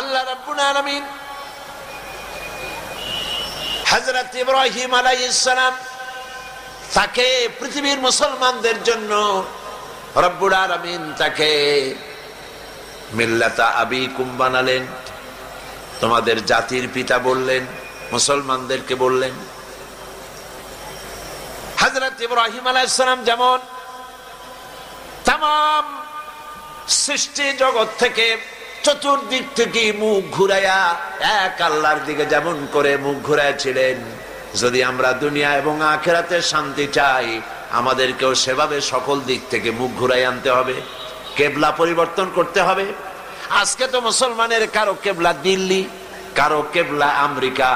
আল্লাহ রাব্বুল আলামিন হযরত ইব্রাহিম আলাইহিস সালাম তাকে পৃথিবীর মুসলমানদের জন্য রব্বুল আলামিন তাকে মিল্লাতা আবিকুম বানালেন, তোমাদের জাতির পিতা বললেন, মুসলমানদেরকে বললেন। হযরত ইব্রাহিম আলাইহিস সালাম যেমন তামাম সৃষ্টি জগৎ থেকে চতুর্দিক থেকে মুখ ঘুরাইয়া এক আল্লাহর দিকে যেমন করে মুখ ঘুরাইছিলেন, যদি আমরা দুনিয়া এবং আখিরাতে শান্তি চাই আমাদেরকেও সেভাবে সকল দিক থেকে মুখ ঘুরাই আনতে হবে, কেবলা পরিবর্তন করতে হবে। আজকে তো মুসলমানের কারো কেবলা দিল্লি, কারো কেবলা আমেরিকা,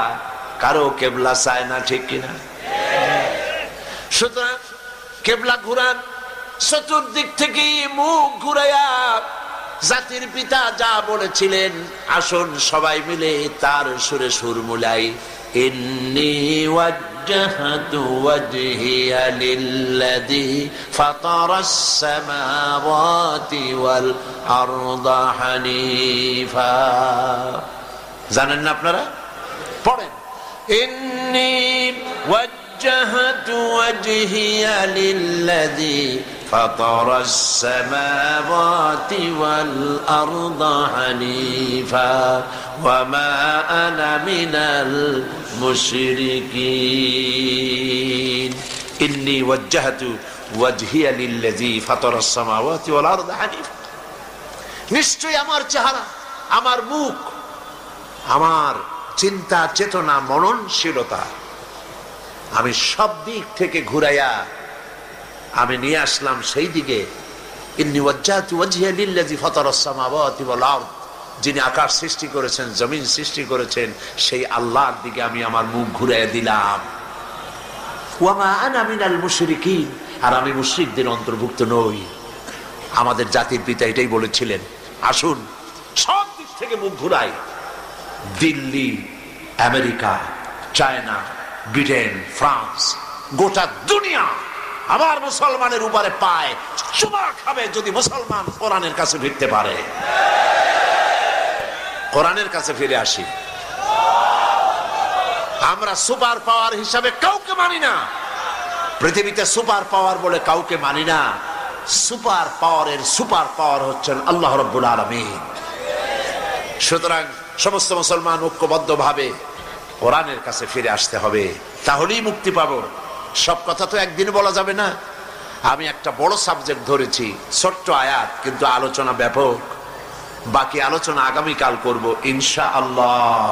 কারো কেবলা চায়না, ঠিক কিনা? সুতরাং কেবলা ঘুরান, চতুর্দিক থেকে মুখ ঘুরাইয়া জাতির পিতা যা বলেছিলেন আসুন সবাই মিলে তার সুরে সুর মুলাই। ইন্নী ওয়াজ্জাহতু ওয়াজহিয়া লিল্লাযী ফাতারাস সামাওয়াতি ওয়াল আরদা হানিফা। জানেন না আপনারা? পড়েন, ইন্নী ওয়াজ্জাহতু ওয়াজহিয়া লিল্লাযী فطر السماوات والأرض حنيفا وما أنا من المشركين إني وجهت وجهي للذي فطر السماوات والأرض حنيفا। নিশ্চয়ই আমার চেহারা, আমার মুখ, আমার চিন্তা চেতনা মননশীলতা আমি সব দিক থেকে ঘুরাইয়া আমি নিয়ে আসলাম সেই দিকে। ইন্নী ওয়াজ্জাহতু ওয়াজহিয়া লিল্লাযী ফাতারাস সামাওয়াতি ওয়াল আরদ, যিনি আকাশ সৃষ্টি করেছেন, জমিন সৃষ্টি করেছেন, সেই আল্লাহর দিকে আমি আমার মুখ ঘুরাইয়া দিলাম। ওয়া মা আনা মিনাল মুশরিকিন, আর আমি মুশরিকদের অন্তর্ভুক্ত নই। আমাদের জাতির পিতা এটাই বলেছিলেন, আসুন সব দিক থেকে মুখ ঘুরাই, Delhi, America, China, Britain, France, গোটা দুনিয়া আবার মুসলমানের উপরে পায় চুমা খাবে যদি মুসলমান কোরআনের কাছে ফিরতে পারে। কোরআনের কাছে ফিরে আসি। আমরা সুপার পাওয়ার হিসাবে কাউকে মানি না, পৃথিবীতে সুপার পাওয়ার বলে কাউকে মানি না। সুপার পাওয়ারের সুপার পাওয়ার হচ্ছেন আল্লাহ রাব্বুল আলামিন। সুতরাং সমস্ত মুসলমান ঐক্যবদ্ধ ভাবে কোরআনের কাছে ফিরে আসতে হবে, তাহলেই মুক্তি পাবো। সব কথা তো একদিন বলা যাবে না। আমি একটা বড় সাবজেক্ট ধরেছি, ছোট্ট আয়াত, কিন্তু আলোচনা ব্যাপক। বাকি আলোচনা আগামীকাল করব ইনশাআল্লাহ।